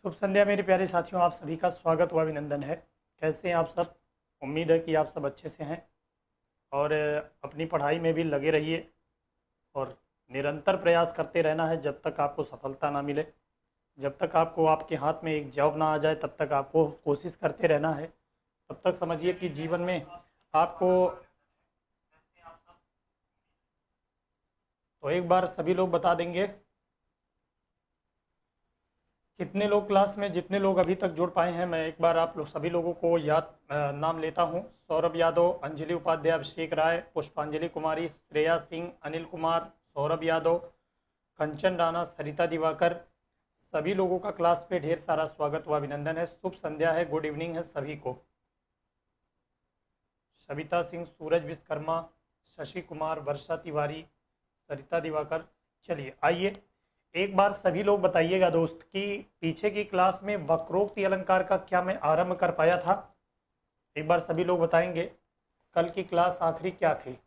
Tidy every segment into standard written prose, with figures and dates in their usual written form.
शुभ संध्या मेरे प्यारे साथियों, आप सभी का स्वागत व अभिनंदन है। कैसे हैं आप सब? उम्मीद है कि आप सब अच्छे से हैं और अपनी पढ़ाई में भी लगे रहिए और निरंतर प्रयास करते रहना है जब तक आपको सफलता ना मिले। जब तक आपको आपके हाथ में एक जॉब ना आ जाए तब तक आपको कोशिश करते रहना है। तब तक समझिए कि जीवन में आपको तो एक बार सभी लोग बता देंगे कितने लोग क्लास में, जितने लोग अभी तक जुड़ पाए हैं। मैं एक बार आप लोग सभी लोगों को याद नाम लेता हूं। सौरभ यादव, अंजलि उपाध्याय, अभिषेक राय, पुष्पांजलि कुमारी, श्रेया सिंह, अनिल कुमार, सौरभ यादव, कंचन राणा, सरिता दिवाकर, सभी लोगों का क्लास पे ढेर सारा स्वागत व अभिनंदन है। शुभ संध्या है, गुड इवनिंग है सभी को। सविता सिंह, सूरज विश्वकर्मा, शशि कुमार, वर्षा तिवारी, सरिता दिवाकर। चलिए आइए एक बार सभी लोग बताइएगा दोस्त कि पीछे की क्लास में वक्रोक्ति अलंकार का क्या मैं आरंभ कर पाया था? एक बार सभी लोग बताएंगे कल की क्लास आखिरी क्या थी,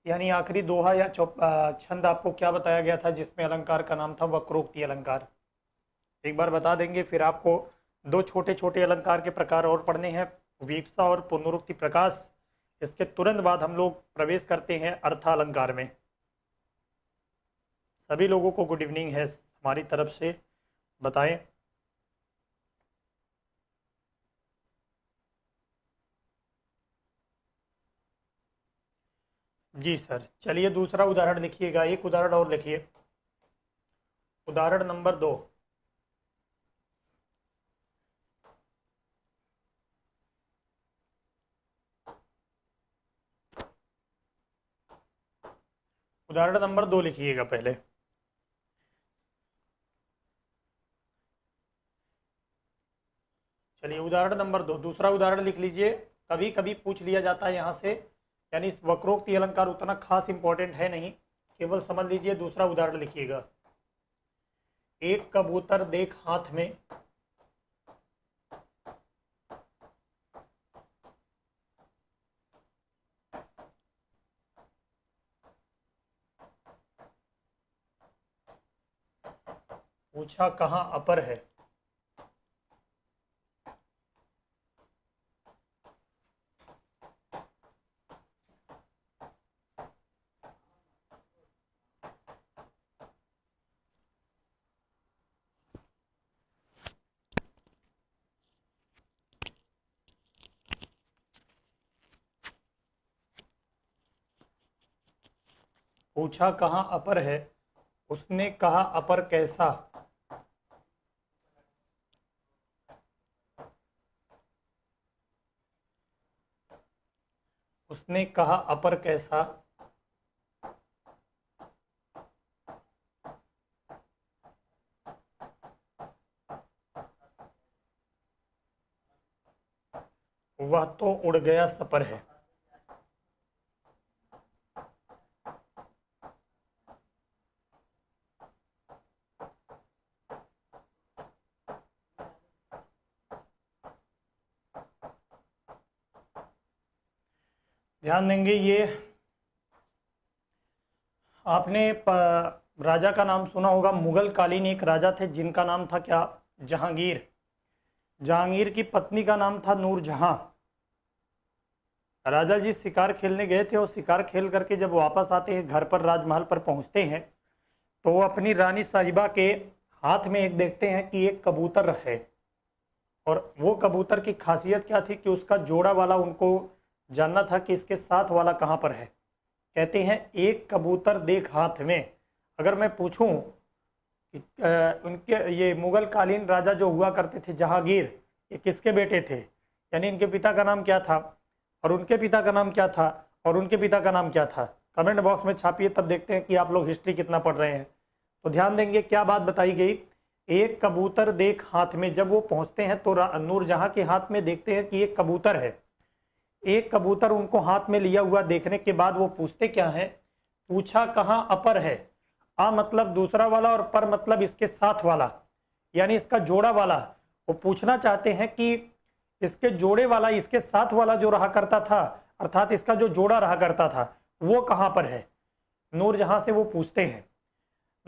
यानी आखिरी दोहा या छंद आपको क्या बताया गया था जिसमें अलंकार का नाम था वक्रोक्ति अलंकार? एक बार बता देंगे। फिर आपको दो छोटे छोटे अलंकार के प्रकार और पढ़ने हैं, वीप्सा और पुनरुक्ति प्रकाश। इसके तुरंत बाद हम लोग प्रवेश करते हैं अर्थालंकार में। सभी लोगों को गुड इवनिंग है हमारी तरफ से, बताएं। जी सर, चलिए दूसरा उदाहरण लिखिएगा। एक उदाहरण और लिखिए, उदाहरण नंबर 2। उदाहरण नंबर 2 लिखिएगा पहले। चलिए उदाहरण नंबर 2, दूसरा उदाहरण लिख लीजिए। कभी कभी पूछ लिया जाता है यहाँ से, यानी वक्रोक्ति अलंकार उतना खास इंपॉर्टेंट है नहीं, केवल समझ लीजिए। दूसरा उदाहरण लिखिएगा। एक कबूतर देख हाथ में, पूछा कहाँ अपर है। पूछा कहाँ अपर है, उसने कहा अपर कैसा। उसने कहा अपर कैसा, वह तो उड़ गया सपर है। ध्यान देंगे, ये आपने राजा का नाम सुना होगा। मुगल कालीन एक राजा थे जिनका नाम था क्या? जहांगीर। जहांगीर की पत्नी का नाम था नूरजहां। राजा जी शिकार खेलने गए थे और शिकार खेल करके जब वापस आते हैं, घर पर राजमहल पर पहुंचते हैं, तो वो अपनी रानी साहिबा के हाथ में एक देखते हैं कि एक कबूतर है। और वो कबूतर की खासियत क्या थी कि उसका जोड़ा वाला उनको जानना था कि इसके साथ वाला कहाँ पर है। कहते हैं एक कबूतर देख हाथ में। अगर मैं पूछूं कि उनके ये मुगल कालीन राजा जो हुआ करते थे जहांगीर, ये किसके बेटे थे, यानी इनके पिता का नाम क्या था और उनके पिता का नाम क्या था और उनके पिता का नाम क्या था? कमेंट बॉक्स में छापिए, तब देखते हैं कि आप लोग हिस्ट्री कितना पढ़ रहे हैं। तो ध्यान देंगे क्या बात बताई गई। एक कबूतर देख हाथ में, जब वो पहुंचते हैं तो नूरजहां के हाथ में देखते हैं कि एक कबूतर है। एक कबूतर उनको हाथ में लिया हुआ देखने के बाद वो पूछते क्या है? पूछा कहाँ अपर है। आ मतलब दूसरा वाला और पर मतलब इसके साथ वाला, यानी इसका जोड़ा वाला। वो पूछना चाहते हैं कि इसके जोड़े वाला, इसके साथ वाला जो रहा करता था, अर्थात इसका जो जोड़ा रहा करता था, वो कहाँ पर है। नूरजहां से वो पूछते हैं।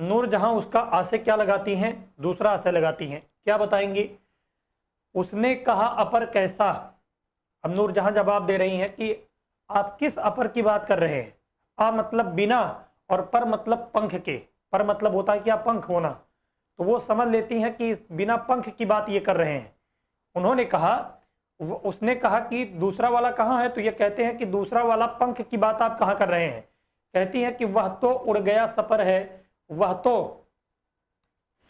नूरजहां उसका आ से क्या लगाती हैं, दूसरा आशय लगाती हैं, क्या बताएंगी? उसने कहा अपर कैसा। अब नूरजहां जवाब दे रही हैं कि आप किस अपर की बात कर रहे हैं? आ मतलब बिना और पर मतलब पंख के। पर मतलब होता है क्या, पंख होना। तो वो समझ लेती हैं कि बिना पंख की बात ये कर रहे हैं। उन्होंने कहा, उसने कहा कि दूसरा वाला कहाँ है, तो ये कहते हैं कि दूसरा वाला पंख की बात आप कहाँ कर रहे हैं? कहती हैं कि वह तो उड़ गया सपर है। वह तो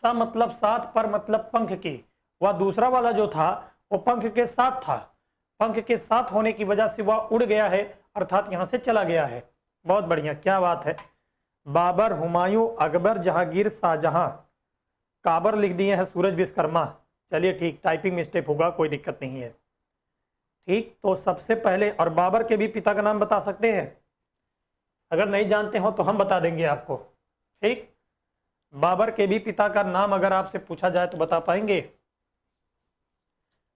सा मतलब साथ, पर मतलब पंख की। वह दूसरा वाला जो था वो पंख के साथ था। पंख के साथ होने की वजह से वह उड़ गया है, अर्थात यहां से चला गया है। बहुत बढ़िया, क्या बात है। बाबर, हुमायूं, अकबर, जहांगीर, शाहजहां। काबर लिख दिए हैं सूरज विश्वकर्मा। चलिए ठीक, टाइपिंग मिस्टेक होगा, कोई दिक्कत नहीं है। ठीक, तो सबसे पहले, और बाबर के भी पिता का नाम बता सकते हैं? अगर नहीं जानते हो तो हम बता देंगे आपको। ठीक, बाबर के भी पिता का नाम अगर आपसे पूछा जाए तो बता पाएंगे?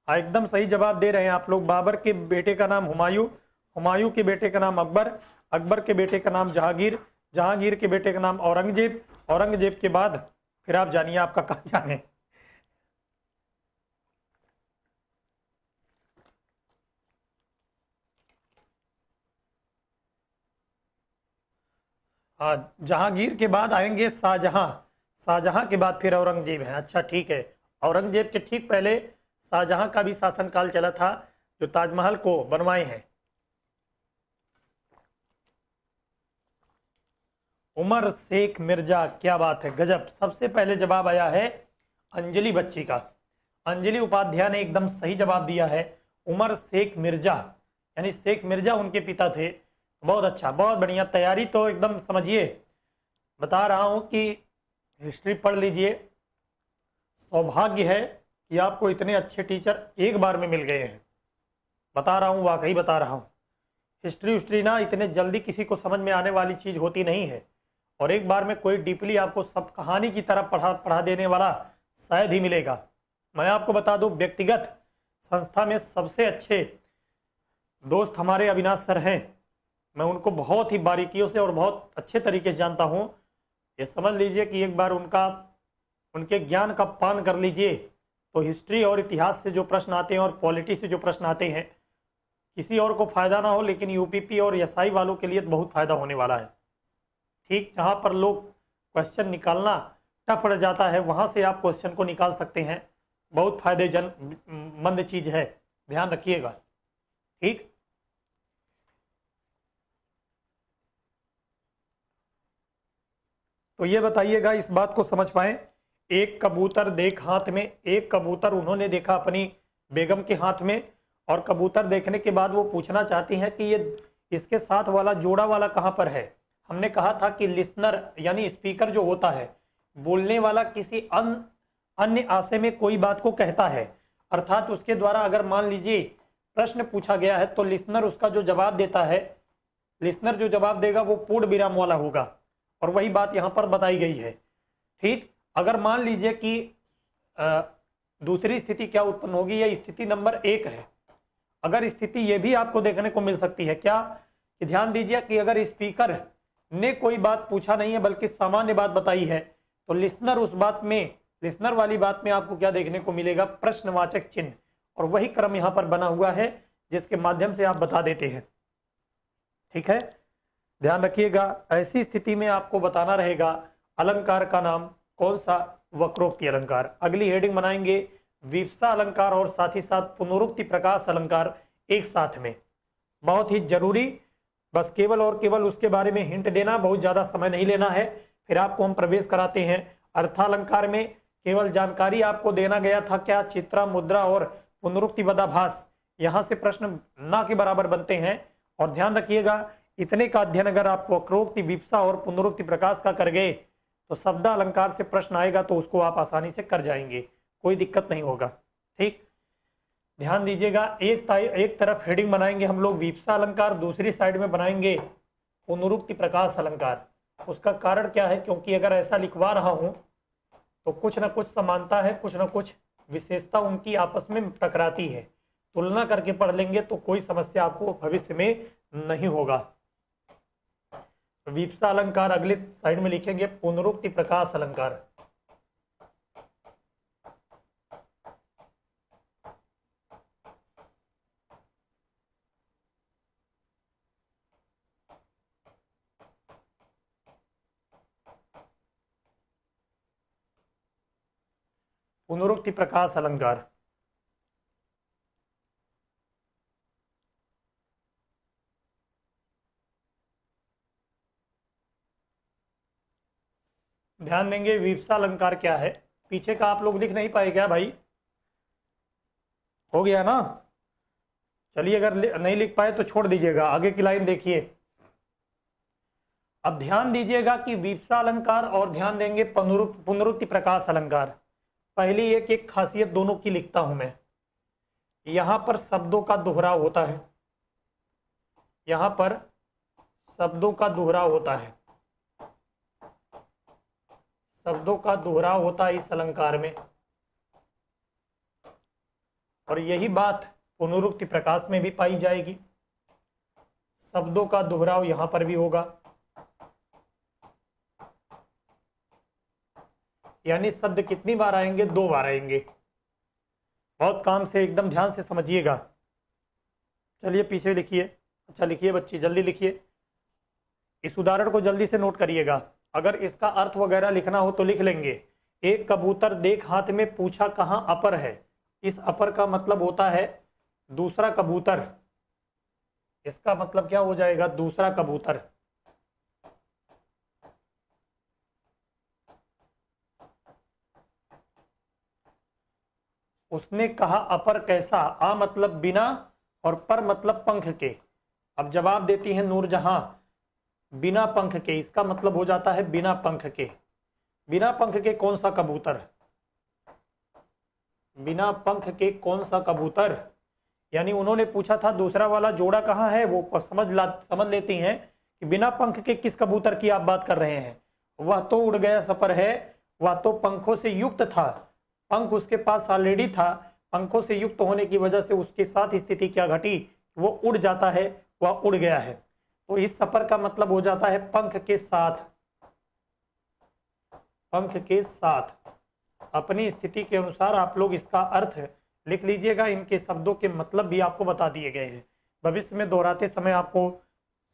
हाँ, एकदम सही जवाब दे रहे हैं आप लोग। बाबर के बेटे का नाम हुमायूं, हुमायूं के बेटे का नाम अकबर, अकबर के बेटे का नाम जहांगीर, जहांगीर के बेटे का नाम औरंगजेब, औरंगजेब के बाद फिर आप जानिए आपका कहाँ जाने। हाँ, जहांगीर के बाद आएंगे शाहजहां, शाहजहां के बाद फिर औरंगजेब है। अच्छा ठीक है, औरंगजेब के ठीक पहले शाहजहां का भी शासनकाल चला था, जो ताजमहल को बनवाए हैं। उमर शेख मिर्जा, क्या बात है, गजब। सबसे पहले जवाब आया है अंजलि बच्ची का। अंजलि उपाध्याय ने एकदम सही जवाब दिया है, उमर शेख मिर्जा, यानी शेख मिर्जा उनके पिता थे। बहुत अच्छा, बहुत बढ़िया, तैयारी तो एकदम समझिए। बता रहा हूं कि हिस्ट्री पढ़ लीजिए। सौभाग्य है कि आपको इतने अच्छे टीचर एक बार में मिल गए हैं। बता रहा हूं, वाकई बता रहा हूं। हिस्ट्री ना इतने जल्दी किसी को समझ में आने वाली चीज होती नहीं है, और एक बार में कोई डीपली आपको सब कहानी की तरह पढ़ा देने वाला शायद ही मिलेगा। मैं आपको बता दूं, व्यक्तिगत संस्था में सबसे अच्छे दोस्त हमारे अविनाश सर हैं। मैं उनको बहुत ही बारीकियों से और बहुत अच्छे तरीके से जानता हूं। ये समझ लीजिए कि एक बार उनके ज्ञान का पान कर लीजिए तो हिस्ट्री और इतिहास से जो प्रश्न आते हैं और पॉलिटी से जो प्रश्न आते हैं, किसी और को फायदा ना हो लेकिन यूपीपी और एसआई वालों के लिए बहुत फायदा होने वाला है। ठीक, जहां पर लोग क्वेश्चन निकालना टफ पड़ जाता है, वहां से आप क्वेश्चन को निकाल सकते हैं। बहुत फायदेमंद चीज है, ध्यान रखिएगा। ठीक, तो ये बताइएगा, इस बात को समझ पाए। एक कबूतर देख हाथ में, एक कबूतर उन्होंने देखा अपनी बेगम के हाथ में, और कबूतर देखने के बाद वो पूछना चाहती हैं कि ये इसके साथ वाला जोड़ा वाला कहाँ पर है। हमने कहा था कि लिसनर यानी स्पीकर जो होता है, बोलने वाला किसी अन्य आशय में कोई बात को कहता है, अर्थात उसके द्वारा अगर मान लीजिए प्रश्न पूछा गया है तो लिसनर उसका जो जवाब देता है, लिसनर जो जवाब देगा वो पूर्ण विराम वाला होगा, और वही बात यहाँ पर बताई गई है। ठीक, अगर मान लीजिए कि दूसरी स्थिति क्या उत्पन्न होगी, यह स्थिति नंबर 1 है। अगर स्थिति ये भी आपको देखने को मिल सकती है, क्या कि ध्यान दीजिए कि अगर स्पीकर ने कोई बात पूछा नहीं है बल्कि सामान्य बात बताई है, तो लिसनर उस बात में, लिसनर वाली बात में आपको क्या देखने को मिलेगा, प्रश्नवाचक चिन्ह, और वही क्रम यहाँ पर बना हुआ है जिसके माध्यम से आप बता देते हैं। ठीक है, ध्यान रखिएगा। ऐसी स्थिति में आपको बताना रहेगा अलंकार का नाम कौन सा, वक्रोक्ति अलंकार। अगली हेडिंग बनाएंगे विवक्षा अलंकार और साथ ही साथ पुनरुक्ति प्रकाश अलंकार एक साथ में, बहुत ही जरूरी। बस केवल और केवल उसके बारे में हिंट देना, बहुत ज्यादा समय नहीं लेना है। फिर आपको हम प्रवेश कराते हैं अर्थालंकार में। केवल जानकारी आपको देना गया था, क्या चित्रा, मुद्रा और पुनरुक्ति बदाभास, यहां से प्रश्न ना के बराबर बनते हैं। और ध्यान रखिएगा, इतने का अध्ययन अगर आप वक्रोक्ति, विवक्षा और पुनरुक्ति प्रकाश का कर गए तो शब्द अलंकार से प्रश्न आएगा तो उसको आप आसानी से कर जाएंगे, कोई दिक्कत नहीं होगा। ठीक, ध्यान दीजिएगा। एक तरफ हेडिंग बनाएंगे हम लोग विवक्षा अलंकार, दूसरी साइड में बनाएंगे पुनरुक्ति प्रकाश अलंकार। उसका कारण क्या है, क्योंकि अगर ऐसा लिखवा रहा हूं तो कुछ ना कुछ समानता है, कुछ ना कुछ विशेषता उनकी आपस में टकराती है। तुलना करके पढ़ लेंगे तो कोई समस्या आपको भविष्य में नहीं होगा। विप्सा अलंकार अगले साइड में लिखेंगे पुनरुक्ति प्रकाश अलंकार। पुनरुक्ति प्रकाश अलंकार। ध्यान देंगे विप्सा अलंकार क्या है। पीछे का आप लोग लिख नहीं पाए क्या भाई? हो गया ना? चलिए, अगर नहीं लिख पाए तो छोड़ दीजिएगा, आगे की लाइन देखिए। अब ध्यान दीजिएगा कि विप्सा अलंकार और ध्यान देंगे पुनरुक्ति प्रकाश अलंकार। पहली एक एक खासियत दोनों की लिखता हूं मैं। यहां पर शब्दों का दोहराव होता है, यहां पर शब्दों का दोहराव होता है, शब्दों का दोहराव होता है इस अलंकार में। और यही बात पुनरुक्ति प्रकाश में भी पाई जाएगी। शब्दों का दोहराव यहां पर भी होगा, यानी शब्द कितनी बार आएंगे? 2 बार आएंगे। बहुत काम से, एकदम ध्यान से समझिएगा। चलिए पीछे लिखिए। अच्छा लिखिए बच्ची, जल्दी लिखिए। इस उदाहरण को जल्दी से नोट करिएगा। अगर इसका अर्थ वगैरह लिखना हो तो लिख लेंगे। एक कबूतर देख हाथ में, पूछा कहां अपर है। इस अपर का मतलब होता है दूसरा कबूतर। इसका मतलब क्या हो जाएगा? दूसरा कबूतर। उसने कहा अपर कैसा। आ मतलब बिना और पर मतलब पंख के। अब जवाब देती है नूरजहां बिना पंख के। इसका मतलब हो जाता है बिना पंख के। बिना पंख के कौन सा कबूतर? बिना पंख के कौन सा कबूतर? यानी उन्होंने पूछा था दूसरा वाला जोड़ा कहाँ है, वो समझ लेती हैं कि बिना पंख के किस कबूतर की आप बात कर रहे हैं। वह तो उड़ गया सफर है, वह तो पंखों से युक्त था। पंख उसके पास ऑलरेडी था। पंखों से युक्त होने की वजह से उसके साथ स्थिति क्या घटी? वो उड़ जाता है, वह उड़ गया है। तो इस सफर का मतलब हो जाता है पंख के साथ। पंख के साथ। अपनी स्थिति के अनुसार आप लोग इसका अर्थ लिख लीजिएगा। इनके शब्दों के मतलब भी आपको बता दिए गए हैं। भविष्य में दोहराते समय आपको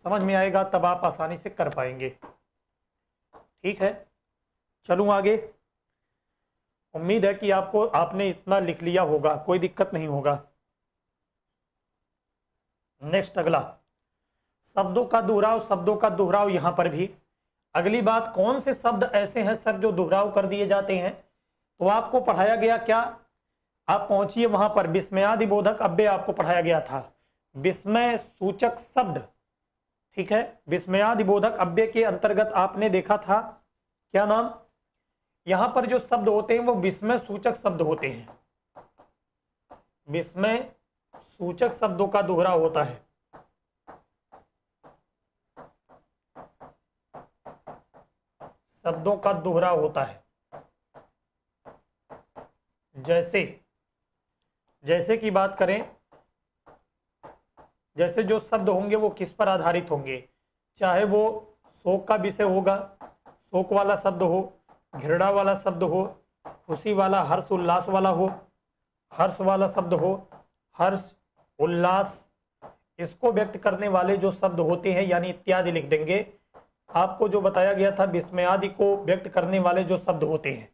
समझ में आएगा, तब आप आसानी से कर पाएंगे। ठीक है, चलूं आगे। उम्मीद है कि आपने इतना लिख लिया होगा, कोई दिक्कत नहीं होगा। नेक्स्ट अगला, शब्दों का दोहराव। शब्दों का दोहराव यहां पर भी। अगली बात, कौन से शब्द ऐसे हैं सर जो दोहराव कर दिए जाते हैं? तो आपको पढ़ाया गया क्या? आप पहुंचिए वहां पर, विस्मयादि बोधक अव्यय आपको पढ़ाया गया था। विस्मय सूचक शब्द, ठीक है। विस्मयादि बोधक अव्यय के अंतर्गत आपने देखा था क्या नाम? यहां पर जो शब्द होते हैं वो विस्मय सूचक शब्द होते हैं। विस्मय सूचक शब्दों का दोहराव होता है। शब्दों का दोहराव होता है। जैसे की बात करें, जैसे जो शब्द होंगे वो किस पर आधारित होंगे? चाहे वो शोक का विषय होगा, शोक वाला शब्द हो, घृणा वाला शब्द हो, खुशी वाला, हर्ष उल्लास वाला हो, हर्ष वाला शब्द हो, हर्ष उल्लास, इसको व्यक्त करने वाले जो शब्द होते हैं यानी इत्यादि लिख देंगे। आपको जो बताया गया था विस्मयादि को व्यक्त करने वाले जो शब्द होते हैं,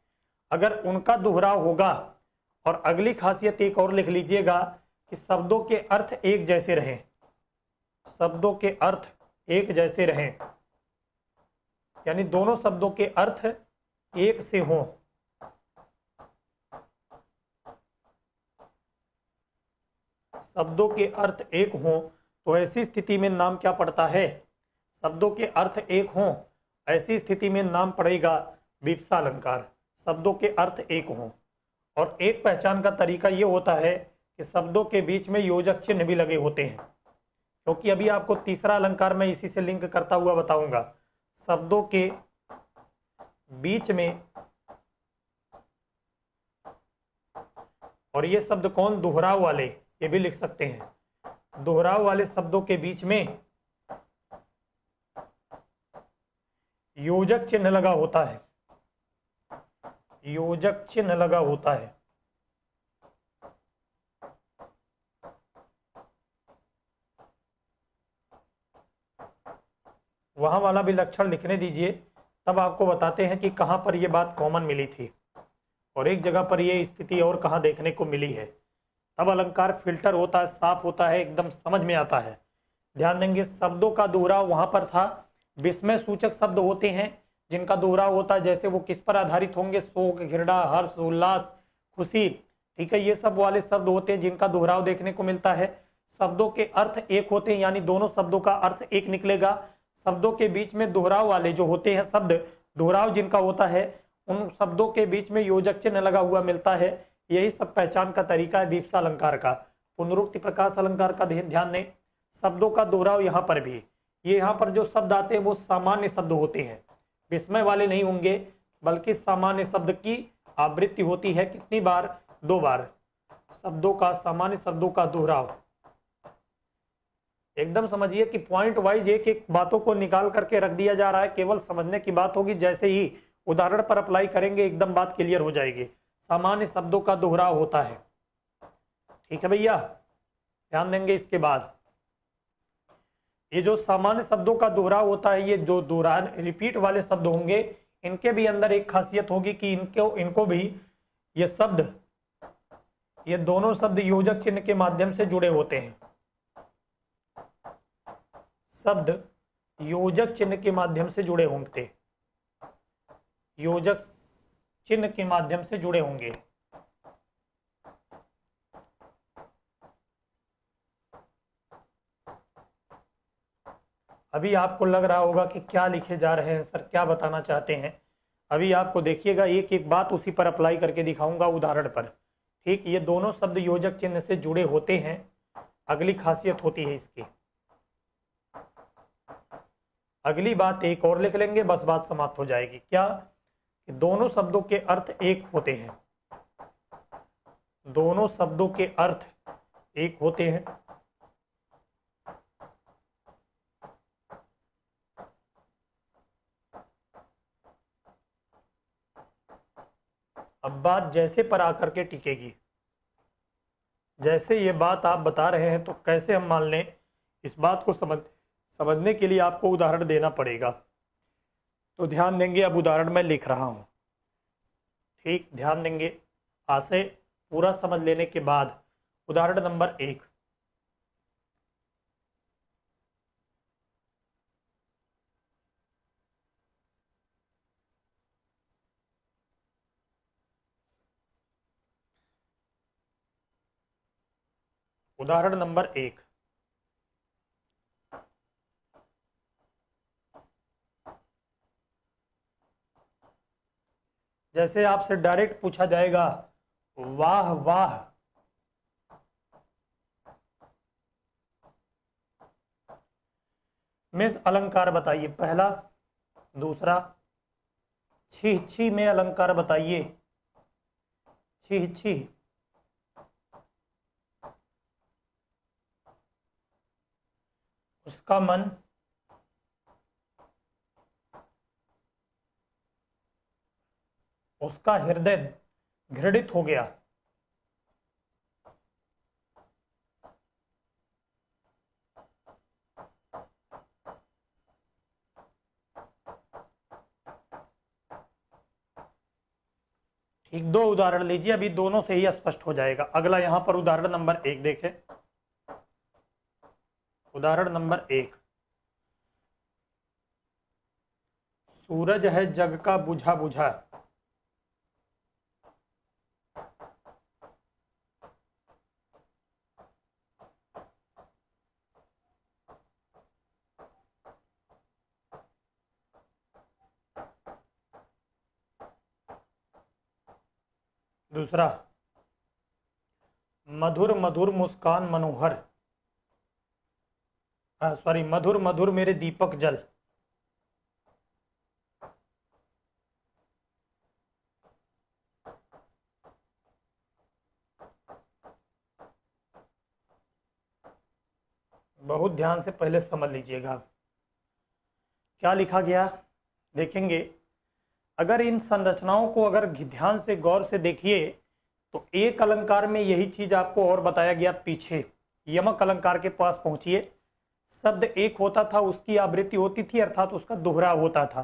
अगर उनका दोहराव होगा। और अगली खासियत एक और लिख लीजिएगा कि शब्दों के अर्थ एक जैसे रहें। शब्दों के अर्थ एक जैसे रहें, यानी दोनों शब्दों के अर्थ एक से हों। शब्दों के अर्थ एक हों तो ऐसी स्थिति में नाम क्या पड़ता है? शब्दों के अर्थ एक हों, ऐसी स्थिति में नाम पड़ेगा विप्सा अलंकार। शब्दों के अर्थ एक हों। और एक पहचान का तरीका ये होता है कि शब्दों के बीच में योजक चिन्ह भी लगे होते हैं, क्योंकि अभी आपको तीसरा अलंकार मैं इसी से लिंक करता हुआ बताऊंगा। शब्दों के बीच में, और ये शब्द कौन? दोहराव वाले, ये भी लिख सकते हैं। दोहराव वाले शब्दों के बीच में योजक चिन्ह लगा होता है, योजक चिन्ह लगा होता है। वहां वाला भी लक्षण लिखने दीजिए, तब आपको बताते हैं कि कहां पर यह बात कॉमन मिली थी और एक जगह पर यह स्थिति और कहां देखने को मिली है। तब अलंकार फिल्टर होता है, साफ होता है, एकदम समझ में आता है। ध्यान देंगे, शब्दों का दोहराव वहां पर था। विस्मय सूचक शब्द होते हैं जिनका दोहराव होता है, जैसे वो किस पर आधारित होंगे, शोक, घृणा, हर्ष, उल्लास, खुशी, ठीक है, ये सब वाले शब्द होते हैं जिनका दोहराव देखने को मिलता है। शब्दों के अर्थ एक होते हैं, यानी दोनों शब्दों का अर्थ एक निकलेगा। शब्दों के बीच में दोहराव वाले जो होते हैं शब्द, दोहराव जिनका होता है, उन शब्दों के बीच में योजक चिन्ह लगा हुआ मिलता है। यही सब पहचान का तरीका है दीप्सा अलंकार का। पुनरुक्ति प्रकाश अलंकार का ध्यान दें, शब्दों का दोहराव यहाँ पर भी, ये यहाँ पर जो शब्द आते हैं वो सामान्य शब्द होते हैं, विस्मय वाले नहीं होंगे, बल्कि सामान्य शब्द की आवृत्ति होती है। कितनी बार? 2 बार। शब्दों का, सामान्य शब्दों का दोहराव। एकदम समझिए कि पॉइंट वाइज एक एक बातों को निकाल करके रख दिया जा रहा है, केवल समझने की बात होगी। जैसे ही उदाहरण पर अप्लाई करेंगे एकदम बात क्लियर हो जाएगी। सामान्य शब्दों का दोहराव होता है, ठीक है भैया, ध्यान देंगे। इसके बाद ये जो सामान्य शब्दों का दोहराव होता है, ये जो दोहरान रिपीट वाले शब्द होंगे, इनके भी अंदर एक खासियत होगी कि इनको भी ये शब्द, ये दोनों शब्द योजक चिन्ह के माध्यम से जुड़े होते हैं। शब्द योजक चिन्ह के माध्यम से जुड़े होंगे, योजक चिन्ह के माध्यम से जुड़े होंगे। अभी आपको लग रहा होगा कि क्या लिखे जा रहे हैं सर, क्या बताना चाहते हैं। अभी आपको देखिएगा, एक एक बात उसी पर अप्लाई करके दिखाऊंगा उदाहरण पर। ठीक, ये दोनों शब्द योजक चिन्ह से जुड़े होते हैं, अगली खासियत होती है इसकी। अगली बात एक और लिख लेंगे, बस बात समाप्त हो जाएगी। क्या? कि दोनों शब्दों के अर्थ एक होते हैं, दोनों शब्दों के अर्थ एक होते हैं। अब बात जैसे पर आकर के टिकेगी, जैसे ये बात आप बता रहे हैं तो कैसे हम मान लें, इस बात को समझने के लिए आपको उदाहरण देना पड़ेगा। तो ध्यान देंगे, अब उदाहरण मैं लिख रहा हूं, ठीक, ध्यान देंगे। आज से पूरा समझ लेने के बाद उदाहरण नंबर 1, उदाहरण नंबर 1, जैसे आपसे डायरेक्ट पूछा जाएगा, वाह वाह, में अलंकार बताइए पहला। दूसरा, छी छी में अलंकार बताइए, छी छी। उसका मन, उसका हृदय घृणित हो गया। ठीक, 2 उदाहरण लीजिए, अभी दोनों से ही स्पष्ट हो जाएगा। अगला यहां पर उदाहरण नंबर 1 देखें, उदाहरण नंबर 1, सूरज है जग का बुझा बुझा। दूसरा, मधुर मधुर मुस्कान मनोहर, सॉरी, मधुर मधुर मेरे दीपक जल। बहुत ध्यान से पहले समझ लीजिएगा क्या लिखा गया। देखेंगे, अगर इन संरचनाओं को अगर ध्यान से गौर से देखिए तो एक अलंकार में यही चीज आपको और बताया गया। पीछे यमक अलंकार के पास पहुंचिए, शब्द एक होता था, उसकी आवृत्ति होती थी, अर्थात उसका दोहराव होता था।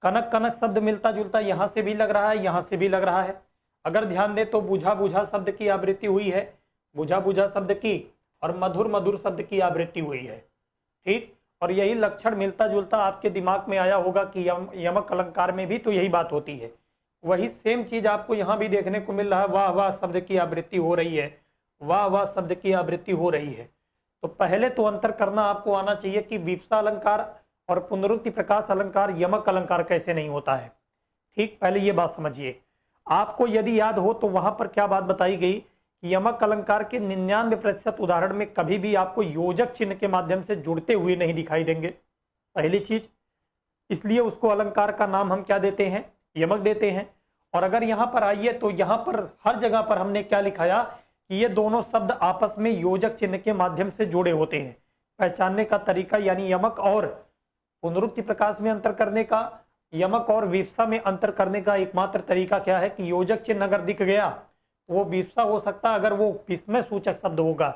कनक कनक शब्द मिलता जुलता यहां से भी लग रहा है, यहां से भी लग रहा है। अगर ध्यान दे तो बुझा बुझा शब्द की आवृत्ति हुई है, बुझा बुझा शब्द की, और मधुर मधुर शब्द की आवृत्ति हुई है। ठीक, और यही लक्षण मिलता जुलता आपके दिमाग में आया होगा कि यमक अलंकार में भी तो यही बात होती है। वही सेम चीज आपको यहाँ भी देखने को मिल रहा है। वाह वाह शब्द की आवृत्ति हो रही है, वाह वाह शब्द की आवृत्ति हो रही है। तो पहले तो अंतर करना आपको आना चाहिए कि विप्सा अलंकार और पुनरुक्ति प्रकाश अलंकार यमक अलंकार कैसे नहीं होता है। ठीक, पहले ये बात समझिए। आपको यदि याद हो तो वहां पर क्या बात बताई गई, यमक अलंकार के 99% उदाहरण में कभी भी आपको योजक चिन्ह के माध्यम से जुड़ते हुए नहीं दिखाई देंगे, पहली चीज। इसलिए उसको अलंकार का नाम हम क्या देते हैं, यमक देते हैं। और अगर यहां पर आइए तो यहां पर हर जगह पर हमने क्या लिखाया कि ये दोनों शब्द आपस में योजक चिन्ह के माध्यम से जुड़े होते हैं। पहचानने का तरीका यानी यमक और पुनरुक्ति प्रकाश में अंतर करने का, यमक और विप्सा में अंतर करने का एकमात्र तरीका क्या है कि योजक चिन्ह अगर दिख गया तो वो विप्सा हो सकता है अगर वो विस्मय सूचक शब्द होगा,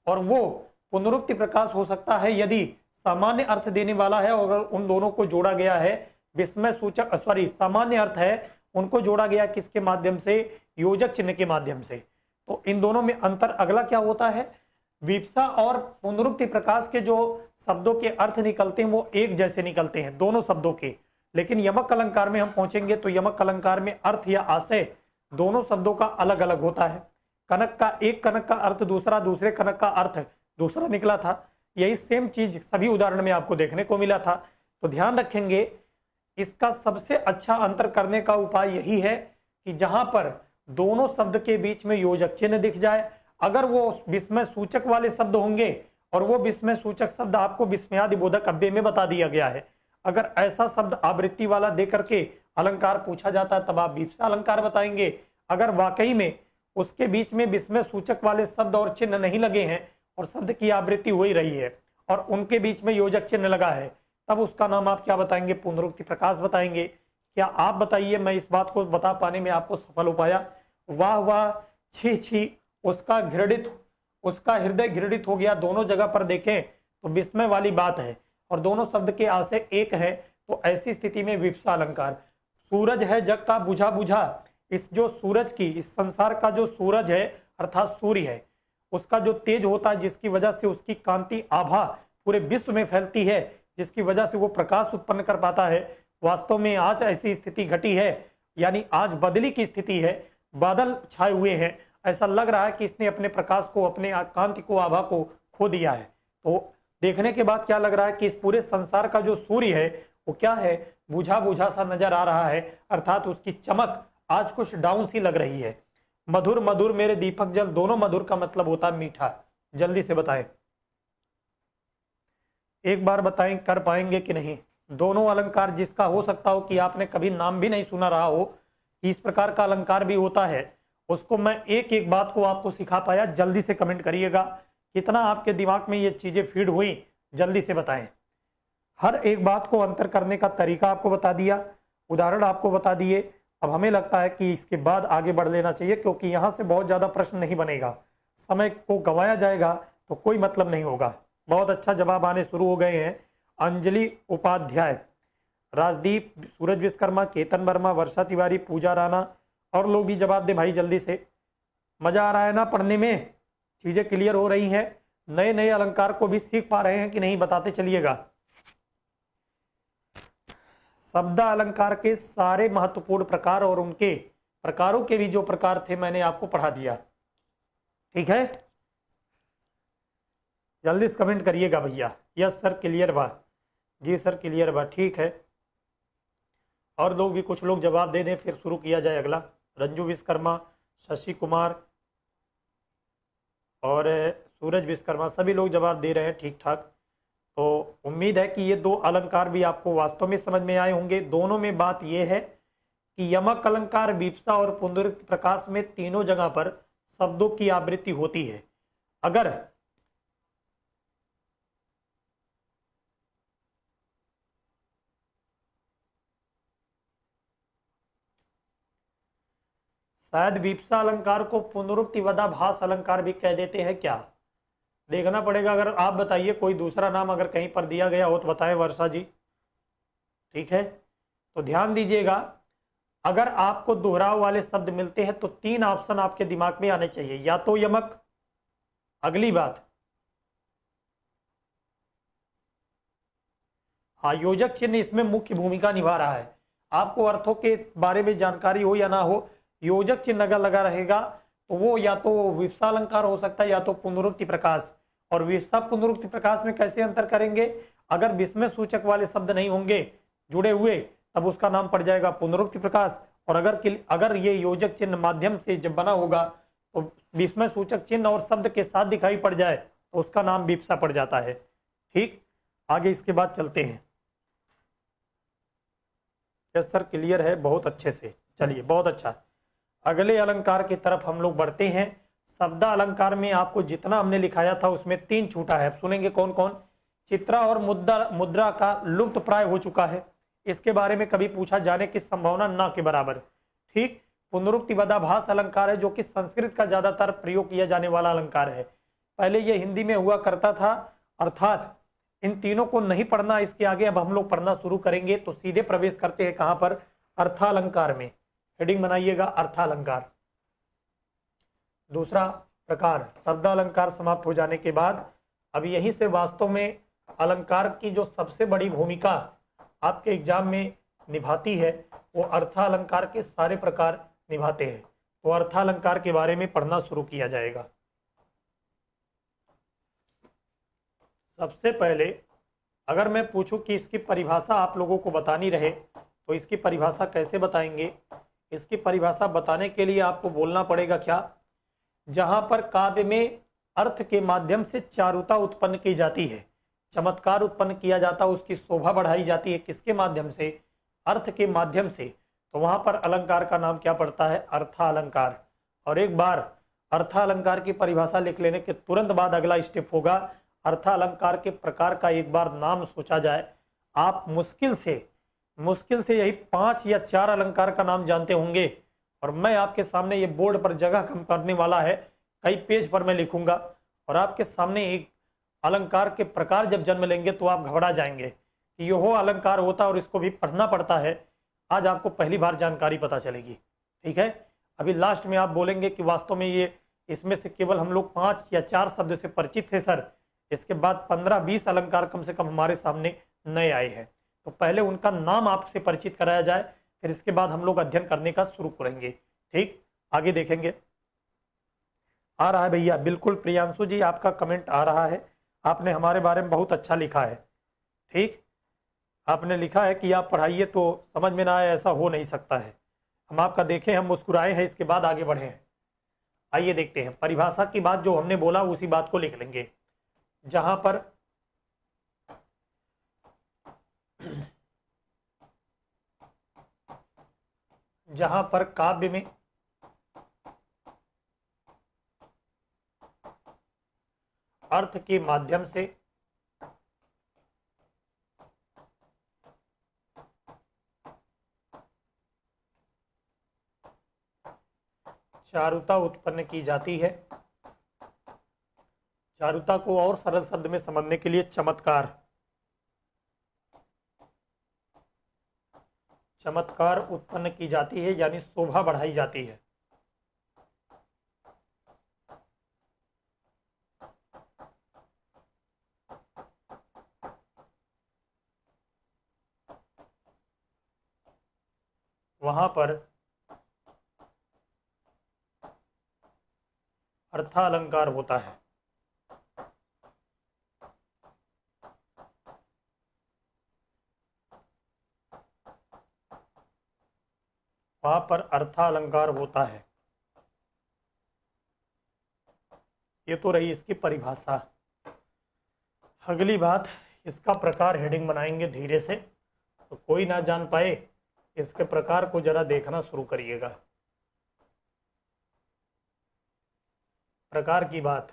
और वो पुनरुक्ति प्रकाश हो सकता है यदि सामान्य अर्थ देने वाला है और उन दोनों को जोड़ा गया है विस्मय सूचक, सॉरी सामान्य अर्थ है, उनको जोड़ा गया किसके माध्यम से, योजक चिन्ह के माध्यम से। तो इन दोनों में अंतर अगला क्या होता है, विप्सा और पुनरुक्ति प्रकाश के जो शब्दों के अर्थ निकलते हैं वो एक जैसे निकलते हैं दोनों शब्दों के। लेकिन यमक अलंकार में हम पहुंचेंगे तो यमक अलंकार में अर्थ या आशय दोनों शब्दों का अलग अलग होता है। कनक का एक कनक का अर्थ दूसरा, दूसरे कनक का अर्थ दूसरा निकला था। यही सेम चीज सभी उदाहरण में आपको देखने को मिला था। तो ध्यान रखेंगे, इसका सबसे अच्छा अंतर करने का उपाय यही है कि जहां पर दोनों शब्द के बीच में योजक चिन्ह दिख जाए, अगर वो विस्मय सूचक वाले शब्द होंगे और वो विस्मय सूचक शब्द आपको विस्मयादि बोधक अव्यय में बता दिया गया है, अगर ऐसा शब्द आवृत्ति वाला दे करके अलंकार पूछा जाता है तब आप विप्सा अलंकार बताएंगे। अगर वाकई में उसके बीच में विस्मय सूचक वाले शब्द और चिन्ह नहीं लगे हैं और शब्द की आवृत्ति हो ही रही है और उनके बीच में योजक चिन्ह लगा है, तब उसका नाम आप क्या बताएंगे, पुनरुक्ति प्रकाश बताएंगे। क्या आप बताइए, मैं इस बात को बता पाने में आपको सफल हो पाया? वाह वाह, छी छी, उसका हृदय घृणित हो गया। दोनों जगह पर देखें तो विस्मय वाली बात है और दोनों शब्द के आशय एक है। तो ऐसी स्थिति में विप्सा अलंकार, सूरज है जग का बुझा बुझा, इस जो सूरज की, इस संसार का जो सूरज है अर्थात सूर्य है, उसका जो तेज होता है जिसकी वजह से उसकी कांति आभा पूरे विश्व में फैलती है, जिसकी वजह से वो प्रकाश उत्पन्न कर पाता है। वास्तव में आज ऐसी स्थिति घटी है, यानी आज बदली की स्थिति है, बादल छाए हुए हैं, ऐसा लग रहा है कि इसने अपने प्रकाश को, अपने कांति को, आभा को खो दिया है। तो देखने के बाद क्या लग रहा है कि इस पूरे संसार का जो सूर्य है वो क्या है, बुझा बुझा सा नजर आ रहा है, अर्थात उसकी चमक आज कुछ डाउन सी लग रही है। मधुर मधुर मेरे दीपक जल, दोनों मधुर का मतलब होता है मीठा। जल्दी से बताएं, एक बार बताएं कर पाएंगे कि नहीं। दोनों अलंकार जिसका हो सकता हो कि आपने कभी नाम भी नहीं सुना रहा हो, इस प्रकार का अलंकार भी होता है, उसको मैं एक एक बात को आपको सिखा पाया। जल्दी से कमेंट करिएगा कितना आपके दिमाग में ये चीजें फीड हुई, जल्दी से बताएं। हर एक बात को अंतर करने का तरीका आपको बता दिया, उदाहरण आपको बता दिए। अब हमें लगता है कि इसके बाद आगे बढ़ लेना चाहिए, क्योंकि यहाँ से बहुत ज्यादा प्रश्न नहीं बनेगा, समय को गंवाया जाएगा तो कोई मतलब नहीं होगा। बहुत अच्छा जवाब आने शुरू हो गए हैं। अंजलि उपाध्याय, राजदीप, सूरज विश्वकर्मा, केतन वर्मा, वर्षा तिवारी, पूजा राणा और लोग भी जवाब दे भाई जल्दी से। मजा आ रहा है ना पढ़ने में, चीजें क्लियर हो रही हैं, नए नए अलंकार को भी सीख पा रहे हैं कि नहीं, बताते चलिएगा। शब्द अलंकार के सारे महत्वपूर्ण प्रकार और उनके प्रकारों के भी जो प्रकार थे मैंने आपको पढ़ा दिया, ठीक है। जल्दी से कमेंट करिएगा भैया, यस सर क्लियर बा, जी सर क्लियर बा, ठीक है। और लोग भी कुछ लोग जवाब दे दें फिर शुरू किया जाए अगला। रंजू विश्वकर्मा, शशि कुमार और सूरज विश्वकर्मा, सभी लोग जवाब दे रहे हैं ठीक ठाक। तो उम्मीद है कि ये दो अलंकार भी आपको वास्तव में समझ में आए होंगे। दोनों में बात यह है कि यमक अलंकार, विप्सा और पुनरुक्ति प्रकाश में तीनों जगह पर शब्दों की आवृत्ति होती है। अगर शायद विप्सा अलंकार को पुनरुक्तिवदाभास अलंकार भी कह देते हैं क्या? देखना पड़ेगा। अगर आप बताइए कोई दूसरा नाम अगर कहीं पर दिया गया हो तो बताएं वर्षा जी। ठीक है, तो ध्यान दीजिएगा, अगर आपको दोहराव वाले शब्द मिलते हैं तो 3 ऑप्शन आपके दिमाग में आने चाहिए, या तो यमक, अगली बात हाँ योजक चिन्ह इसमें मुख्य भूमिका निभा रहा है। आपको अर्थों के बारे में जानकारी हो या ना हो, योजक चिन्ह अगर लगा रहेगा तो वो या तो विप्सा अलंकार हो सकता है या तो पुनरुक्ति प्रकाश। और विप्सा पुनरुक्ति प्रकाश में कैसे अंतर करेंगे? अगर विस्मय सूचक वाले शब्द नहीं होंगे जुड़े हुए तब उसका नाम पड़ जाएगा पुनरुक्ति प्रकाश। और अगर ये योजक चिन्ह माध्यम से जब बना होगा तो विस्मय सूचक चिन्ह और शब्द के साथ दिखाई पड़ जाए तो उसका नाम विप्सा पड़ जाता है। ठीक, आगे इसके बाद चलते हैं। यस सर, क्लियर है, बहुत अच्छे से। चलिए, बहुत अच्छा। अगले अलंकार की तरफ हम लोग बढ़ते हैं। शब्द अलंकार में आपको जितना हमने लिखाया था उसमें 3 छूटा है। अब सुनेंगे कौन कौन। चित्रा और मुद्रा का लुप्त प्राय हो चुका है, इसके बारे में कभी पूछा जाने की संभावना ना के बराबर। ठीक, पुनरुक्तिवदाभास अलंकार है जो कि संस्कृत का ज्यादातर प्रयोग किया जाने वाला अलंकार है। पहले ये हिंदी में हुआ करता था, अर्थात इन तीनों को नहीं पढ़ना इसके आगे। अब हम लोग पढ़ना शुरू करेंगे तो सीधे प्रवेश करते हैं कहां पर? अर्थालंकार में। हेडिंग बनाइएगा, अर्थालंकार। दूसरा प्रकार शब्द अलंकार समाप्त हो जाने के बाद अब यहीं से वास्तव में अलंकार की जो सबसे बड़ी भूमिका आपके एग्जाम में निभाती है वो अर्थालंकार के सारे प्रकार निभाते हैं। तो अर्थालंकार के बारे में पढ़ना शुरू किया जाएगा। सबसे पहले अगर मैं पूछूं कि इसकी परिभाषा आप लोगों को बतानी रहे तो इसकी परिभाषा कैसे बताएंगे? इसकी परिभाषा बताने के लिए आपको बोलना पड़ेगा क्या? जहां पर काव्य में अर्थ के माध्यम से चारुता उत्पन्न की जाती है, चमत्कार उत्पन्न किया जाता है, उसकी शोभा बढ़ाई जाती है, किसके माध्यम से? अर्थ के माध्यम से। तो वहां पर अलंकार का नाम क्या पड़ता है? अर्थालंकार। और एक बार अर्थालंकार की परिभाषा लिख लेने के तुरंत बाद अगला स्टेप होगा अर्थालंकार के प्रकार का एक बार नाम सोचा जाए। आप मुश्किल से यही 5 या 4 अलंकार का नाम जानते होंगे और मैं आपके सामने ये बोर्ड पर जगह कम करने वाला है, कई पेज पर मैं लिखूंगा और आपके सामने एक अलंकार के प्रकार जब जन्म लेंगे तो आप घबरा जाएंगे कि यह अलंकार होता है और इसको भी पढ़ना पड़ता है। आज आपको पहली बार जानकारी पता चलेगी। ठीक है, अभी लास्ट में आप बोलेंगे कि वास्तव में ये इसमें से केवल हम लोग 5 या 4 शब्द से परिचित थे सर, इसके बाद 15-20 अलंकार कम से कम हमारे सामने नए आए हैं। तो पहले उनका नाम आपसे परिचित कराया जाए, फिर इसके बाद हम लोग अध्ययन करने का शुरू करेंगे। ठीक, आगे देखेंगे। आ रहा है भैया, बिल्कुल प्रियांशु जी आपका कमेंट आ रहा है, आपने हमारे बारे में बहुत अच्छा लिखा है। ठीक, आपने लिखा है कि आप पढ़ाइए तो समझ में ना आए, ऐसा हो नहीं सकता है। हम आपका देखें, हम मुस्कुराए हैं, इसके बाद आगे बढ़े हैं। आइए देखते हैं। परिभाषा की बात जो हमने बोला उसी बात को लिख लेंगे। जहां पर काव्य में अर्थ के माध्यम से चारुता उत्पन्न की जाती है। चारुता को और सरल शब्द में समझने के लिए चमत्कार उत्पन्न की जाती है, यानी शोभा बढ़ाई जाती है। वहां पर अर्थालंकार होता है। वहां पर अर्थालंकार होता है। ये तो रही इसकी परिभाषा। अगली बात, इसका प्रकार हेडिंग बनाएंगे धीरे से, तो कोई ना जान पाए, इसके प्रकार को जरा देखना शुरू करिएगा। प्रकार की बात,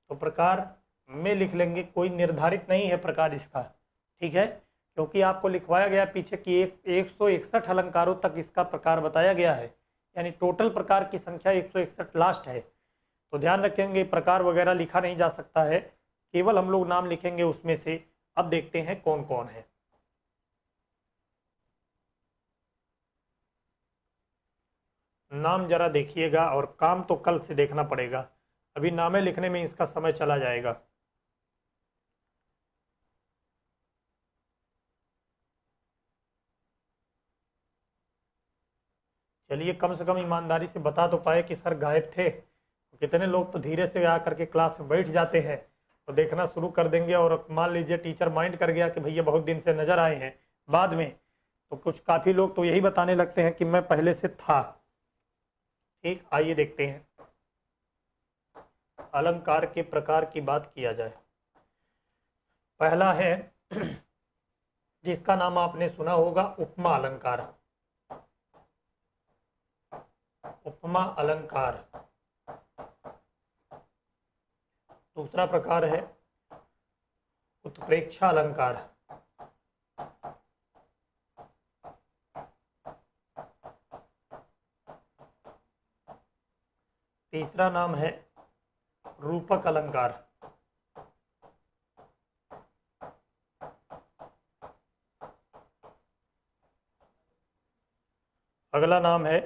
तो प्रकार में लिख लेंगे, कोई निर्धारित नहीं है प्रकार इसका। ठीक है, क्योंकि आपको लिखवाया गया पीछे कि 161 अलंकारों तक इसका प्रकार बताया गया है, यानी टोटल प्रकार की संख्या 161 लास्ट है। तो ध्यान रखेंगे प्रकार वगैरह लिखा नहीं जा सकता है, केवल हम लोग नाम लिखेंगे उसमें से। अब देखते हैं कौन कौन है। नाम जरा देखिएगा, और काम तो कल से देखना पड़ेगा, अभी नामे लिखने में इसका समय चला जाएगा। चलिए कम से कम ईमानदारी से बता तो पाए कि सर गायब थे। तो कितने लोग तो धीरे से आकर के क्लास में बैठ जाते हैं तो देखना शुरू कर देंगे, और मान लीजिए टीचर माइंड कर गया कि भैया बहुत दिन से नजर आए हैं बाद में, तो कुछ काफी लोग तो यही बताने लगते हैं कि मैं पहले से था। ठीक, आइए देखते हैं। अलंकार के प्रकार की बात किया जाए। पहला है जिसका नाम आपने सुना होगा, उपमा अलंकार। उपमा अलंकार। दूसरा प्रकार है उत्प्रेक्षा अलंकार। तीसरा नाम है रूपक अलंकार। अगला नाम है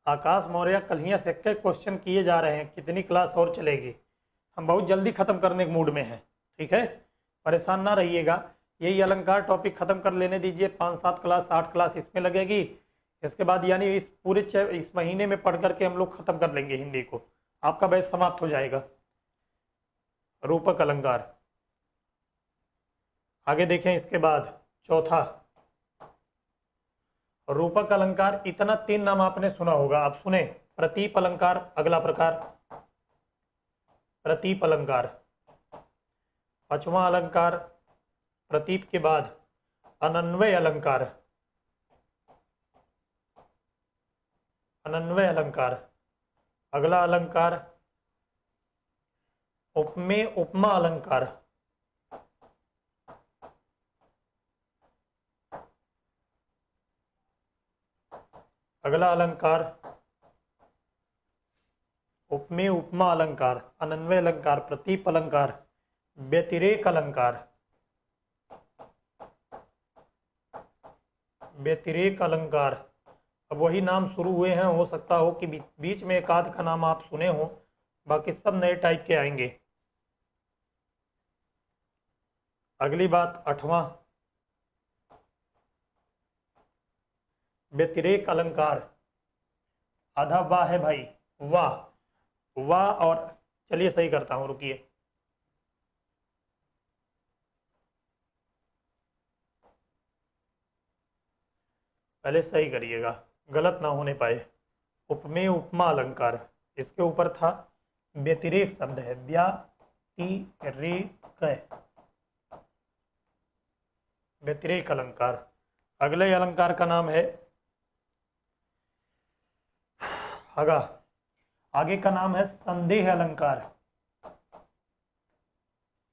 आकाश मौर्य। कल ही से क्वेश्चन किए जा रहे हैं, कितनी क्लास और चलेगी? हम बहुत जल्दी खत्म करने के मूड में हैं, ठीक है, परेशान ना रहिएगा। यही अलंकार टॉपिक खत्म कर लेने दीजिए, 5-7 क्लास 8 क्लास इसमें लगेगी। इसके बाद यानी इस पूरे इस महीने में पढ़ करके हम लोग खत्म कर लेंगे हिंदी को, आपका बैच समाप्त हो जाएगा। रूपक अलंकार। आगे देखें, इसके बाद चौथा रूपक अलंकार। इतना 3 नाम आपने सुना होगा, आप सुने। प्रतीप अलंकार अगला प्रकार, प्रतीप अलंकार। पांचवा अलंकार प्रतीप के बाद अनन्वय अलंकार। अनन्वय अलंकार। अगला अलंकार उपमेय उपमा अलंकार। अगला अलंकार उपमेय उपमा अलंकार, अनन्वय अलंकार, प्रतीप अलंकार, व्यतिरेक अलंकार। व्यतिरेक अलंकार। अब वही नाम शुरू हुए हैं, हो सकता हो कि बीच में एक आध का नाम आप सुने हो, बाकी सब नए टाइप के आएंगे। अगली बात, 8वां व्यतिरेक अलंकार। आधा वाह है भाई, वाह वाह। और चलिए सही करता हूं, रुकिए। पहले सही करिएगा, गलत ना होने पाए। उपमेय उपमा अलंकार, इसके ऊपर था व्यतिरेक शब्द है, व्यतिरेक, व्यतिरेक अलंकार। अगले अलंकार का नाम है आगे का नाम है संदेह अलंकार।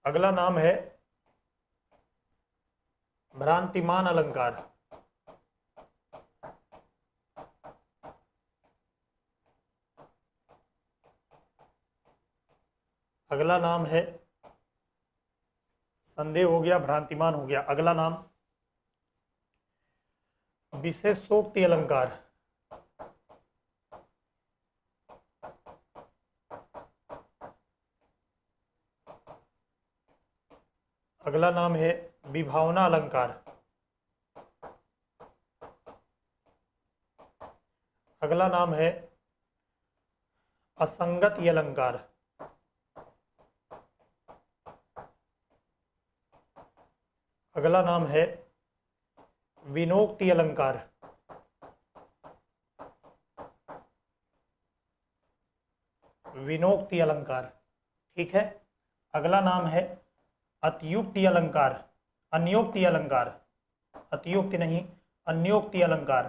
अगला नाम है भ्रांतिमान अलंकार। अगला नाम है संदेह हो गया, भ्रांतिमान हो गया। अगला नाम विशेषोक्ति अलंकार। अगला नाम है विभावना अलंकार। अगला नाम है असंगति अलंकार। अगला नाम है विनोक्ति अलंकार। विनोक्ति अलंकार, ठीक है। अगला नाम है अतियुक्ति अलंकार, अन्योक्ति अलंकार, अतियुक्ति नहीं, अन्योक्ति अलंकार।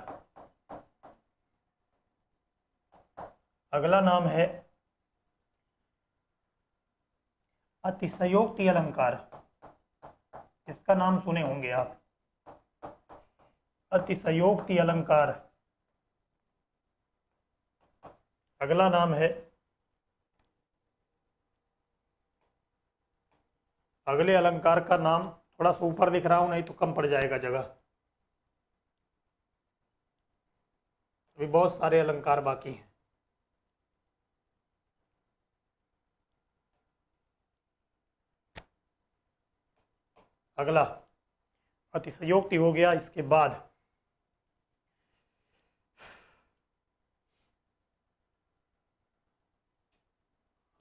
अगला नाम है अतिशयोक्ति अलंकार, इसका नाम सुने होंगे आप। अतिशयोक्ति अलंकार। अगला नाम है, अगले अलंकार का नाम थोड़ा सा ऊपर लिख रहा हूं, नहीं तो कम पड़ जाएगा जगह। अभी बहुत सारे अलंकार बाकी हैं। अगला अतिशयोक्ति हो गया। इसके बाद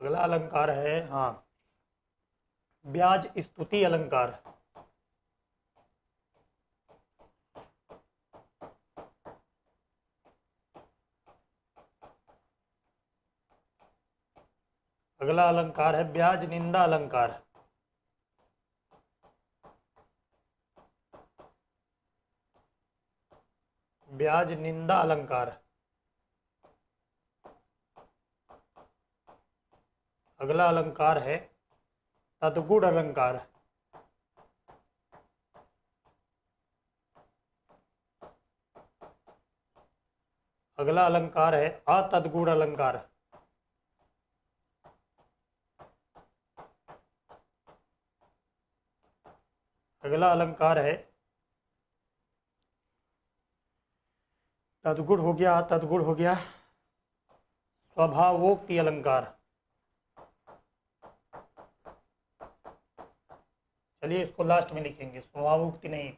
अगला अलंकार है, हाँ, ब्याज स्तुति अलंकार। अगला अलंकार है ब्याज निंदा अलंकार। ब्याज निंदा अलंकार। अगला अलंकार है तद्गुण अलंकार। अगला अलंकार है अतद्गुण अलंकार। अगला अलंकार है, तद्गुण हो गया, तद्गुण हो गया, स्वभावोक्ति अलंकार। चलिए इसको लास्ट में लिखेंगे, स्वभावोक्ति नहीं,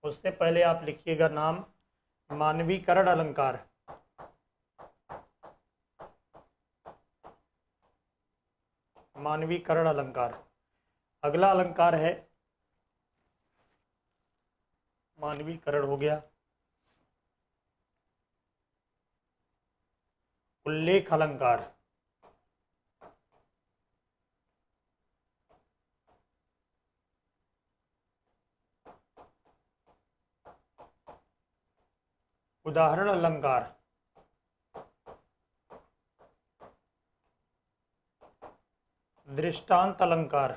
उससे पहले आप लिखिएगा नाम मानवीकरण अलंकार। मानवीकरण अलंकार। अगला अलंकार है, मानवीकरण हो गया, उल्लेख अलंकार। उदाहरण अलंकार। दृष्टांत अलंकार।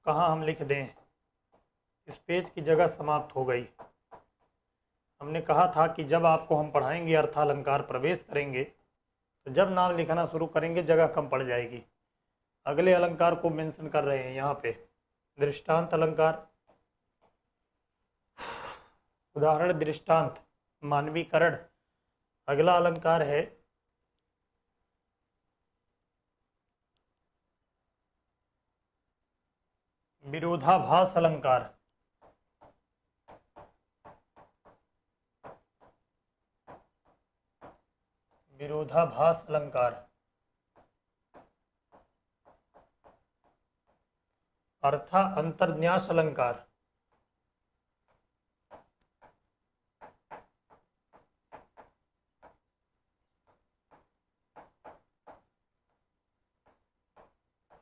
कहाँ हम लिख दें, इस पेज की जगह समाप्त हो गई। हमने कहा था कि जब आपको हम पढ़ाएंगे अर्थालंकार प्रवेश करेंगे, तो जब नाम लिखना शुरू करेंगे जगह कम पड़ जाएगी। अगले अलंकार को मेंशन कर रहे हैं यहाँ पे, दृष्टांत अलंकार, उदाहरण दृष्टांत, मानवीकरण। अगला अलंकार है विरोधाभास अलंकार। विरोधाभास अलंकार। अर्था अंतर्न्यास अलंकार।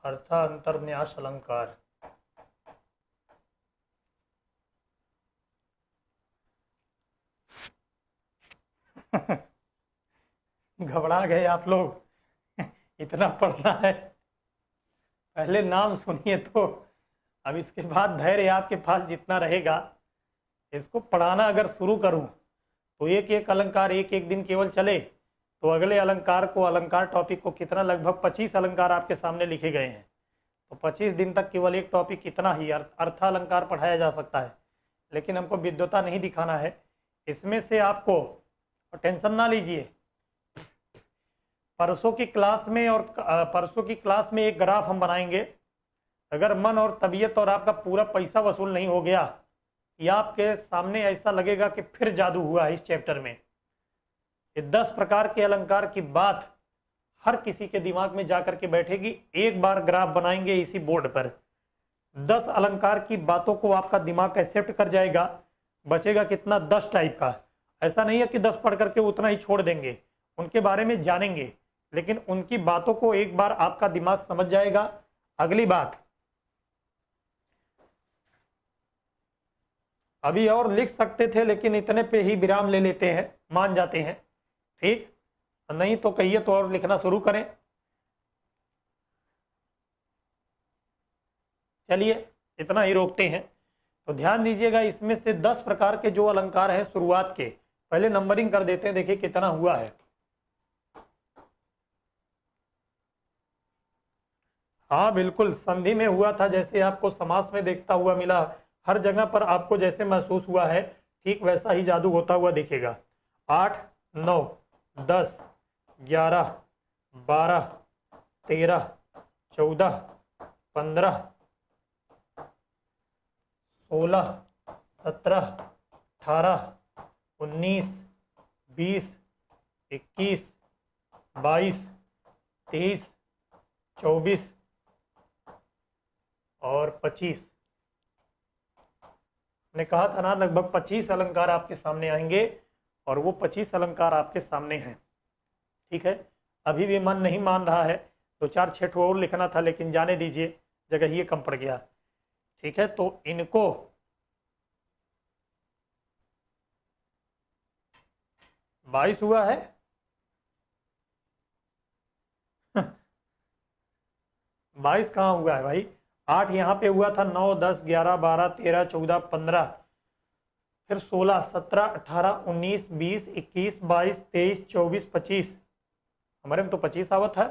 अर्था अंतर्न्यास अलंकार। घबरा गए आप लोग, इतना पढ़ना है, पहले नाम सुनिए तो। अब इसके बाद धैर्य आपके पास जितना रहेगा, इसको पढ़ाना अगर शुरू करूं तो एक एक अलंकार एक एक दिन केवल चले तो अगले अलंकार को, अलंकार टॉपिक को कितना, लगभग 25 अलंकार आपके सामने लिखे गए हैं। तो 25 दिन तक केवल एक टॉपिक कितना ही अर्थालंकार पढ़ाया जा सकता है। लेकिन हमको विद्वता नहीं दिखाना है इसमें से आपको, और टेंशन ना लीजिए। परसों की क्लास में, और परसों की क्लास में एक ग्राफ हम बनाएंगे। अगर मन और तबीयत और आपका पूरा पैसा वसूल नहीं हो गया, या आपके सामने ऐसा लगेगा कि फिर जादू हुआ है इस चैप्टर में, ये 10 प्रकार के अलंकार की बात हर किसी के दिमाग में जाकर के बैठेगी। एक बार ग्राफ बनाएंगे इसी बोर्ड पर, 10 अलंकार की बातों को आपका दिमाग एक्सेप्ट कर जाएगा। बचेगा कितना, 10 टाइप का। ऐसा नहीं है कि 10 पढ़ करके उतना ही छोड़ देंगे, उनके बारे में जानेंगे, लेकिन उनकी बातों को एक बार आपका दिमाग समझ जाएगा। अगली बात, अभी और लिख सकते थे लेकिन इतने पे ही विराम ले लेते हैं, मान जाते हैं, ठीक, नहीं तो कहिए तो और लिखना शुरू करें। चलिए इतना ही रोकते हैं। तो ध्यान दीजिएगा, इसमें से 10 प्रकार के जो अलंकार हैं शुरुआत के, पहले नंबरिंग कर देते हैं, देखिए कितना हुआ है। हाँ बिल्कुल, संधि में हुआ था, जैसे आपको समास में देखता हुआ मिला, हर जगह पर आपको जैसे महसूस हुआ है ठीक वैसा ही जादू होता हुआ दिखेगा। 8, 9, 10, 11, 12, 13, 14, 15, 16, 17, 18, 19, 20, 21, 22, 23, 24 और 25। ने कहा था ना लगभग 25 अलंकार आपके सामने आएंगे, और वो 25 अलंकार आपके सामने हैं। ठीक है, अभी भी मन नहीं मान रहा है, तो 4-6 और लिखना था, लेकिन जाने दीजिए, जगह ही कम पड़ गया। ठीक है, तो इनको 22 हुआ है 22 कहाँ हुआ है भाई? 8 यहाँ पे हुआ था, 9, 10, 11, 12, 13, 14, 15, फिर 16, 17, 18, 19, 20, 21, 22, 23, 24, 25। हमारे में तो 25 आवत है,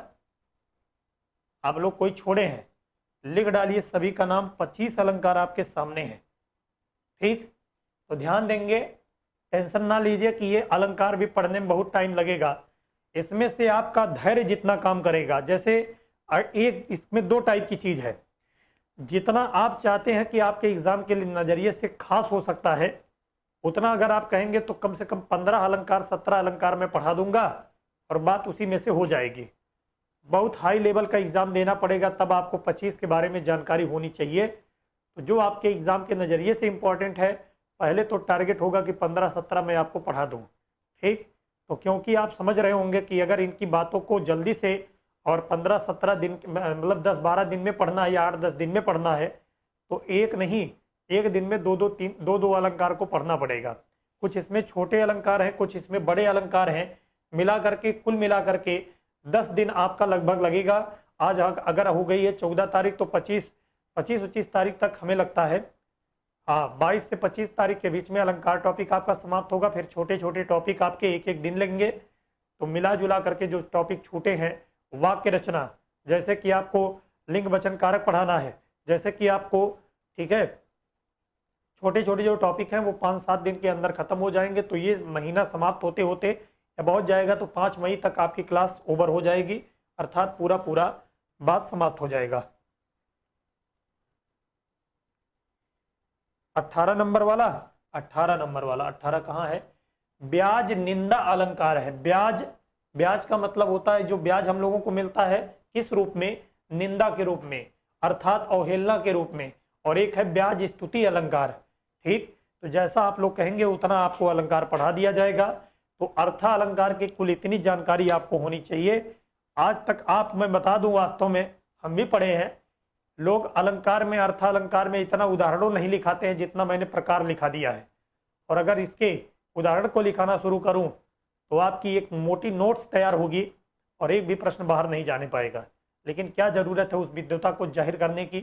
आप लोग कोई छोड़े हैं? लिख डालिए सभी का नाम, 25 अलंकार आपके सामने हैं। ठीक, तो ध्यान देंगे, टेंशन ना लीजिए कि ये अलंकार भी पढ़ने में बहुत टाइम लगेगा। इसमें से आपका धैर्य जितना काम करेगा, जैसे एक इसमें 2 टाइप की चीज है, जितना आप चाहते हैं कि आपके एग्जाम के लिए नजरिए से खास हो सकता है, उतना अगर आप कहेंगे तो कम से कम 15 अलंकार 17 अलंकार में पढ़ा दूंगा और बात उसी में से हो जाएगी। बहुत हाई लेवल का एग्जाम देना पड़ेगा, तब आपको 25 के बारे में जानकारी होनी चाहिए। तो जो आपके एग्जाम के नज़रिए से इम्पोर्टेंट है, पहले तो टारगेट होगा कि 15-17 में आपको पढ़ा दूँ। ठीक, तो क्योंकि आप समझ रहे होंगे कि अगर इनकी बातों को जल्दी से और 15-17 दिन मतलब 10-12 दिन में पढ़ना है या 8-10 दिन में पढ़ना है, तो एक नहीं, एक दिन में 2-2 अलंकार को पढ़ना पड़ेगा। कुछ इसमें छोटे अलंकार हैं, कुछ इसमें बड़े अलंकार हैं, मिला करके कुल मिला करके 10 दिन आपका लगभग लगेगा। आज अगर हो गई है 14 तारीख, तो 25-25 तारीख तक हमें लगता है, हाँ 22 से 25 तारीख के बीच में अलंकार टॉपिक आपका समाप्त होगा। फिर छोटे छोटे टॉपिक आपके एक एक दिन लगेंगे। तो मिला जुला करके जो टॉपिक छूटे हैं, वाक्य रचना, जैसे कि आपको लिंग वचन कारक पढ़ाना है, जैसे कि आपको, ठीक है, छोटे छोटे जो टॉपिक हैं वो 5-7 दिन के अंदर खत्म हो जाएंगे। तो ये महीना समाप्त होते होते या बहुत जाएगा तो 5 मई तक आपकी क्लास ओवर हो जाएगी, अर्थात पूरा पूरा बात समाप्त हो जाएगा। 18 नंबर वाला, 18 नंबर वाला, 18 कहाँ है? ब्याज निंदा अलंकार है। ब्याज, ब्याज का मतलब होता है जो ब्याज हम लोगों को मिलता है, किस रूप में? निंदा के रूप में, अर्थात अवहेलना के रूप में। और एक है ब्याज स्तुति अलंकार। ठीक, तो जैसा आप लोग कहेंगे उतना आपको अलंकार पढ़ा दिया जाएगा। तो अर्था अलंकार की कुल इतनी जानकारी आपको होनी चाहिए। आज तक आप, मैं बता दूं, वास्तव में हम भी पढ़े हैं, लोग अलंकार में, अर्था अलंकार में इतना उदाहरणों नहीं लिखाते हैं जितना मैंने प्रकार लिखा दिया है। और अगर इसके उदाहरण को लिखाना शुरू करूं तो आपकी एक मोटी नोट्स तैयार होगी और एक भी प्रश्न बाहर नहीं जाने पाएगा। लेकिन क्या जरूरत है उस विद्वता को जाहिर करने की?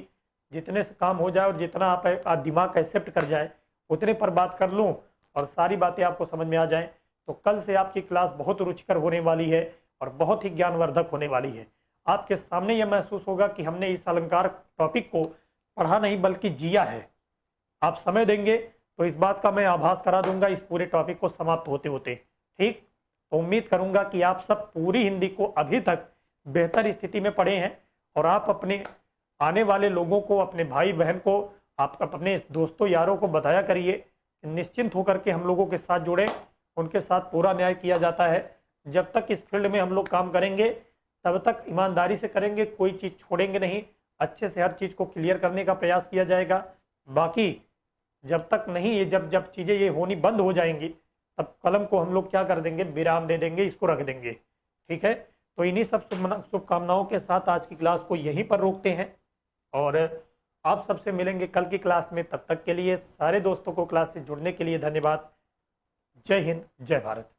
जितने से काम हो जाए और जितना आप दिमाग एक्सेप्ट कर जाए उतने पर बात कर लूँ और सारी बातें आपको समझ में आ जाएं, तो कल से आपकी क्लास बहुत रुचिकर होने वाली है और बहुत ही ज्ञानवर्धक होने वाली है। आपके सामने यह महसूस होगा कि हमने इस अलंकार टॉपिक को पढ़ा नहीं बल्कि जिया है। आप समय देंगे तो इस बात का मैं आभास करा दूंगा इस पूरे टॉपिक को समाप्त होते होते। ठीक, तो उम्मीद करूंगा कि आप सब पूरी हिंदी को अभी तक बेहतर स्थिति में पढ़े हैं और आप अपने आने वाले लोगों को, अपने भाई बहन को, आप अपने दोस्तों यारों को बताया करिए, निश्चिंत होकर के हम लोगों के साथ जुड़े, उनके साथ पूरा न्याय किया जाता है। जब तक इस फील्ड में हम लोग काम करेंगे तब तक ईमानदारी से करेंगे, कोई चीज़ छोड़ेंगे नहीं, अच्छे से हर चीज़ को क्लियर करने का प्रयास किया जाएगा। बाकी जब तक नहीं, ये जब चीज़ें ये होनी बंद हो जाएंगी तब कलम को हम लोग क्या कर देंगे, विराम दे देंगे, इसको रख देंगे। ठीक है, तो इन्हीं सब शुभकामनाओं के साथ आज की क्लास को यहीं पर रोकते हैं और आप सबसे मिलेंगे कल की क्लास में। तब तक के लिए सारे दोस्तों को क्लास से जुड़ने के लिए धन्यवाद। जय हिंद, जय भारत।